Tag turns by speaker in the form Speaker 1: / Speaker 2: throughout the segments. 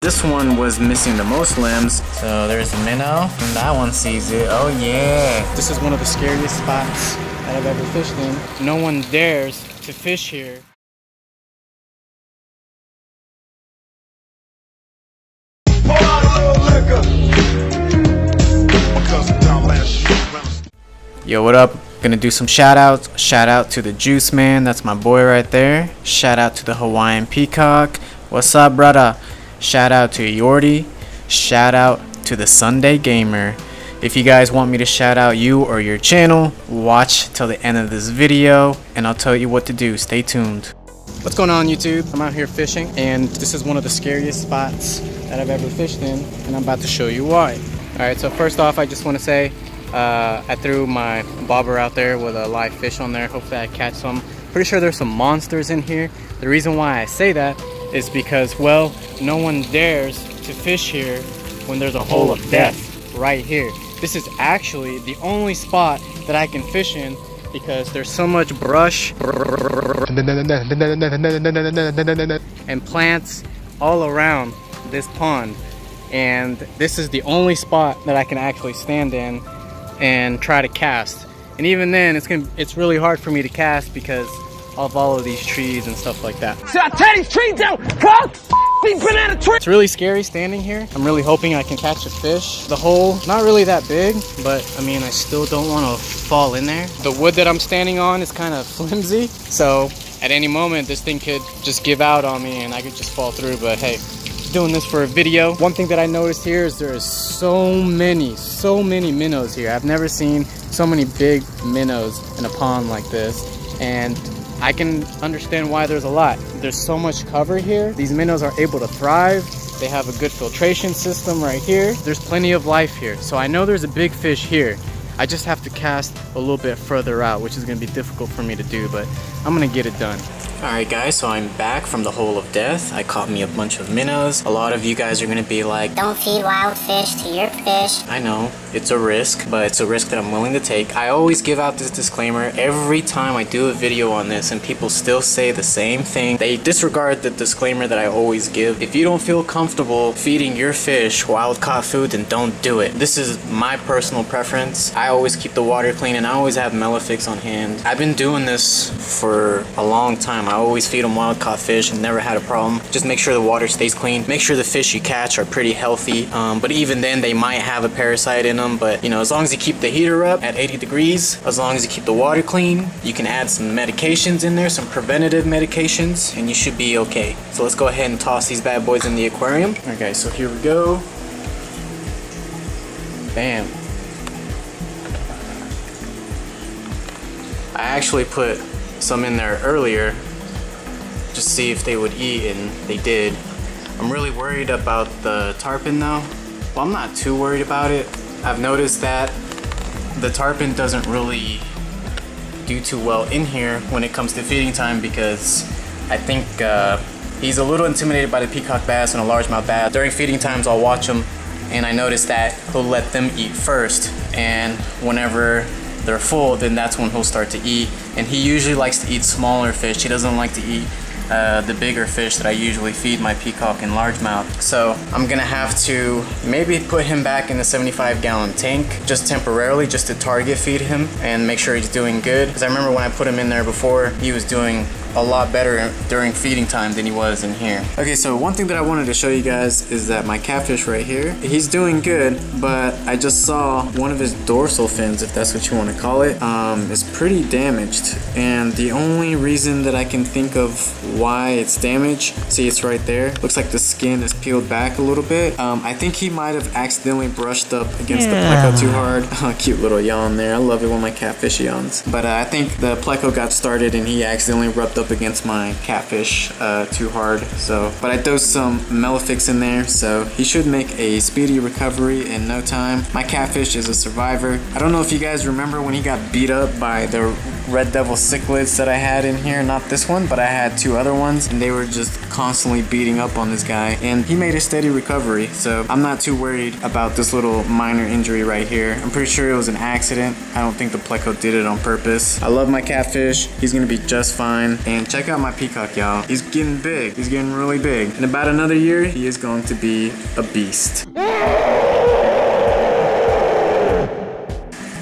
Speaker 1: This one was missing the most limbs. So there's a minnow. That one sees it. Oh yeah. This is one of the scariest spots that I've ever fished in. No one dares to fish here. Yo, what up? Gonna do some shout outs. Shout out to the Juice Man, that's my boy right there. Shout out to the Hawaiian Peacock. What's up, brother? Shout out to Yordi. Shout out to the Sunday Gamer. If you guys want me to shout out you or your channel, watch till the end of this video and I'll tell you what to do. Stay tuned. What's going on, YouTube? I'm out here fishing and this is one of the scariest spots that I've ever fished in and I'm about to show you why. Alright, so first off, I just want to say I threw my bobber out there with a live fish on there. Hopefully I catch some. Pretty sure there's some monsters in here. The reason why I say that is because, well, no one dares to fish here when there's a hole of death right here. This is actually the only spot that I can fish in because there's so much brush and plants all around this pond. And this is the only spot that I can actually stand in and try to cast. And even then, it's really hard for me to cast because of all of these trees and stuff like that.
Speaker 2: So I tear these trees down! Come! These banana trees!
Speaker 1: It's really scary standing here. I'm really hoping I can catch a fish. The hole, not really that big, but I mean, I still don't want to fall in there. The wood that I'm standing on is kind of flimsy, so at any moment, this thing could just give out on me and I could just fall through, but hey, doing this for a video. One thing that I noticed here is there is so many minnows here. I've never seen so many big minnows in a pond like this, and I can understand why there's a lot. There's so much cover here. These minnows are able to thrive. They have a good filtration system right here. There's plenty of life here. So I know there's a big fish here. I just have to cast a little bit further out, which is gonna be difficult for me to do, but I'm gonna get it done. Alright guys, so I'm back from the hole of death. I caught me a bunch of minnows. A lot of you guys are gonna be like,
Speaker 3: don't feed wild fish to your fish.
Speaker 1: I know, it's a risk, but it's a risk that I'm willing to take. I always give out this disclaimer every time I do a video on this and people still say the same thing. They disregard the disclaimer that I always give. If you don't feel comfortable feeding your fish wild caught food, then don't do it. This is my personal preference. I always keep the water clean and I always have Melifix on hand. I've been doing this for a long time. I always feed them wild caught fish and never had a problem. Just make sure the water stays clean. Make sure the fish you catch are pretty healthy. But even then they might have a parasite in them. But you know, as long as you keep the heater up at 80 degrees, as long as you keep the water clean, you can add some medications in there, some preventative medications, and you should be okay. So let's go ahead and toss these bad boys in the aquarium. Okay, so here we go. Bam. I actually put some in there earlier just see if they would eat, and they did. I'm really worried about the tarpon though. Well, I'm not too worried about it. I've noticed that the tarpon doesn't really do too well in here when it comes to feeding time because I think he's a little intimidated by the peacock bass and a largemouth bass. During feeding times I'll watch him and I notice that he'll let them eat first, and whenever they're full, then that's when he'll start to eat. And he usually likes to eat smaller fish. He doesn't like to eat the bigger fish that I usually feed my peacock and largemouth. So I'm gonna have to maybe put him back in the 75-gallon tank just temporarily, just to target feed him and make sure he's doing good. Because I remember when I put him in there before, he was doing a lot better during feeding time than he was in here. Okay, so one thing that I wanted to show you guys is that my catfish right here, he's doing good, but I just saw one of his dorsal fins, if that's what you want to call it, is pretty damaged. And the only reason that I can think of why it's damaged, see, it's right there, looks like the skin is peeled back a little bit. I think he might have accidentally brushed up against the pleco too hard. Cute little yawn there. I love it when my catfish yawns. But I think the pleco got started and he accidentally rubbed up against my catfish too hard. So, but I dosed some Melifix in there, so he should make a speedy recovery in no time. My catfish is a survivor. I don't know if you guys remember when he got beat up by the red devil cichlids that I had in here. Not this one, but I had 2 other ones, and they were just constantly beating up on this guy, and he made a steady recovery, so I'm not too worried about this little minor injury right here. I'm pretty sure it was an accident. I don't think the pleco did it on purpose. I love my catfish. He's gonna be just fine. And check out my peacock, y'all. He's getting big. He's getting really big. In about another year, he is going to be a beast.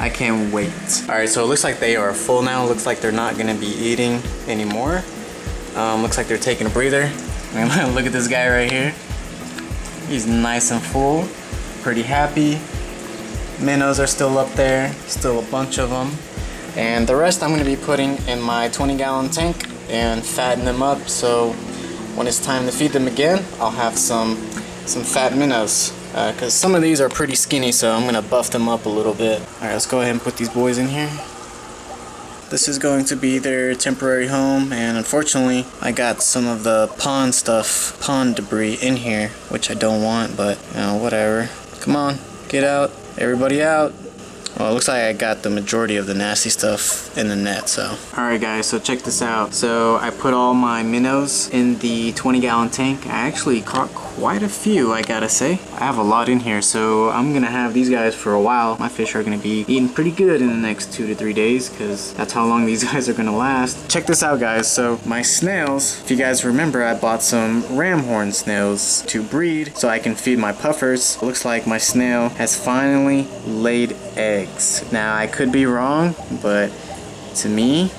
Speaker 1: I can't wait. All right, so it looks like they are full now. Looks like they're not gonna be eating anymore. Looks like they're taking a breather. Look at this guy right here. He's nice and full, pretty happy. Minnows are still up there, still a bunch of them. And the rest I'm gonna be putting in my 20-gallon tank and fatten them up, so when it's time to feed them again, I'll have some fat minnows. Because some of these are pretty skinny, so I'm gonna buff them up a little bit. Alright, let's go ahead and put these boys in here. This is going to be their temporary home, and unfortunately I got some of the pond debris in here, which I don't want, but you know, whatever. Come on, get out, everybody out. Well, it looks like I got the majority of the nasty stuff in the net, so. Alright guys, so check this out. So I put all my minnows in the 20-gallon tank. I actually caught quite a few, I gotta say. I have a lot in here, so I'm gonna have these guys for a while. My fish are gonna be eating pretty good in the next 2 to 3 days, because that's how long these guys are gonna last. Check this out, guys. So my snails, if you guys remember, I bought some ram horn snails to breed so I can feed my puffers. It looks like my snail has finally laid eggs. Now I could be wrong, but to me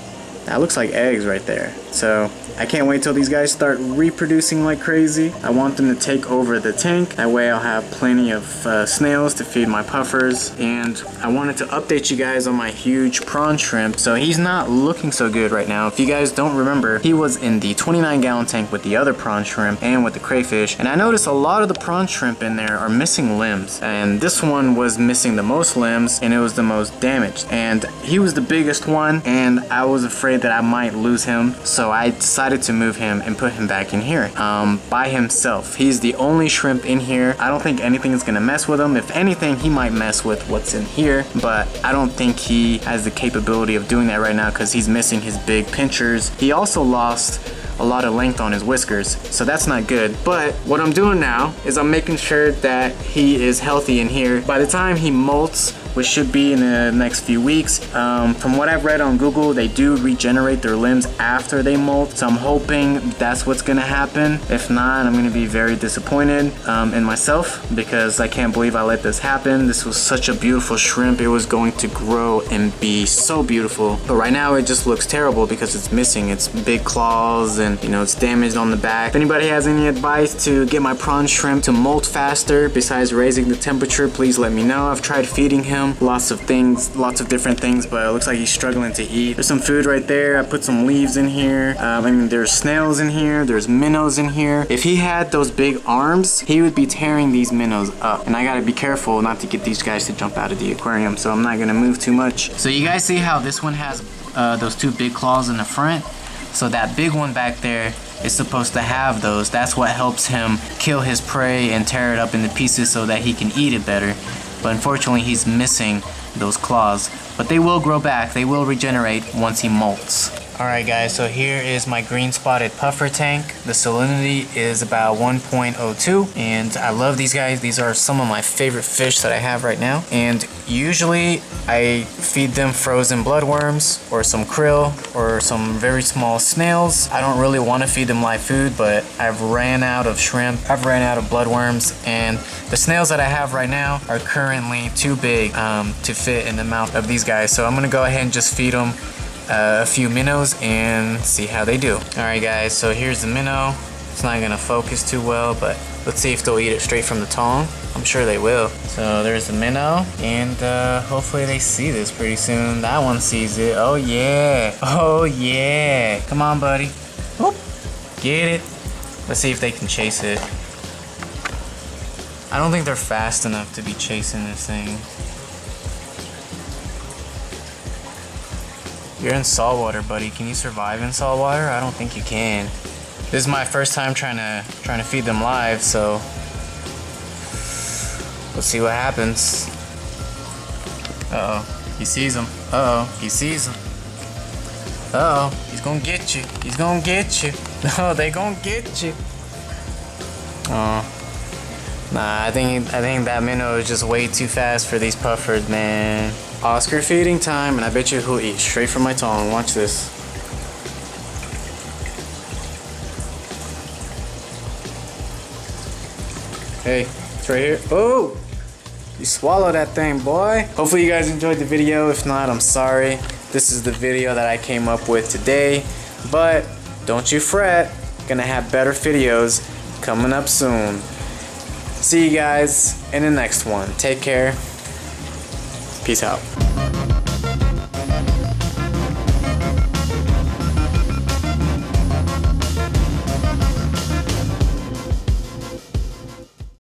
Speaker 1: that looks like eggs right there. So I can't wait till these guys start reproducing like crazy. I want them to take over the tank. That way I'll have plenty of snails to feed my puffers. And I wanted to update you guys on my huge prawn shrimp. So he's not looking so good right now. If you guys don't remember, he was in the 29-gallon tank with the other prawn shrimp and with the crayfish. And I noticed a lot of the prawn shrimp in there are missing limbs. And this one was missing the most limbs, and it was the most damaged. And he was the biggest one, and I was afraid that I might lose him. So I decided to move him and put him back in here by himself. He's the only shrimp in here. I don't think anything is gonna mess with him. If anything, he might mess with what's in here, but I don't think he has the capability of doing that right now because he's missing his big pinchers. He also lost a lot of length on his whiskers, so that's not good. But what I'm doing now is I'm making sure that he is healthy in here. By the time he molts, which should be in the next few weeks, from what I've read on Google, they do regenerate their limbs after they molt, so I'm hoping that's what's gonna happen. If not, I'm gonna be very disappointed in myself, because I can't believe I let this happen. This was such a beautiful shrimp. It was going to grow and be so beautiful, but right now it just looks terrible because it's missing its big claws, and you know, it's damaged on the back. If anybody has any advice to get my prawn shrimp to molt faster besides raising the temperature, please let me know. I've tried feeding him lots of things, lots of different things, but it looks like he's struggling to eat. There's some food right there. I put some leaves in here. I mean, there's snails in here, there's minnows in here. If he had those big arms, he would be tearing these minnows up, and I gotta be careful not to get these guys to jump out of the aquarium, so I'm not gonna move too much. So you guys see how this one has those 2 big claws in the front? So that big one back there is supposed to have those. That's what helps him kill his prey and tear it up into pieces so that he can eat it better. But unfortunately he's missing those claws. But they will grow back, they will regenerate once he molts. Alright guys, so here is my green spotted puffer tank. The salinity is about 1.02, and I love these guys. These are some of my favorite fish that I have right now. And usually I feed them frozen bloodworms or some krill or some very small snails. I don't really want to feed them live food, but I've ran out of shrimp, I've ran out of bloodworms, and the snails that I have right now are currently too big to fit in the mouth of these guys. So I'm gonna go ahead and just feed them a few minnows and see how they do. Alright guys, so here's the minnow. It's not gonna focus too well, but let's see if they'll eat it straight from the tongue. I'm sure they will. So there's the minnow, and hopefully they see this pretty soon. That one sees it. Oh yeah, oh yeah. Come on buddy. Oop. Get it. Let's see if they can chase it. I don't think they're fast enough to be chasing this thing. You're in saltwater, buddy. Can you survive in saltwater? I don't think you can. This is my first time trying to feed them live, so let's see what happens. Uh-oh, he sees them. Uh-oh, he sees them. Uh-oh, he's gonna get you. He's gonna get you. Oh, they gonna get you. Oh. Nah, I think that minnow is just way too fast for these puffers, man. Oscar feeding time, and I bet you he'll eat straight from my tongue. Watch this. Hey, it's right here. Oh! You swallowed that thing, boy. Hopefully you guys enjoyed the video. If not, I'm sorry. This is the video that I came up with today. But don't you fret. Gonna have better videos coming up soon. See you guys in the next one. Take care. Peace out.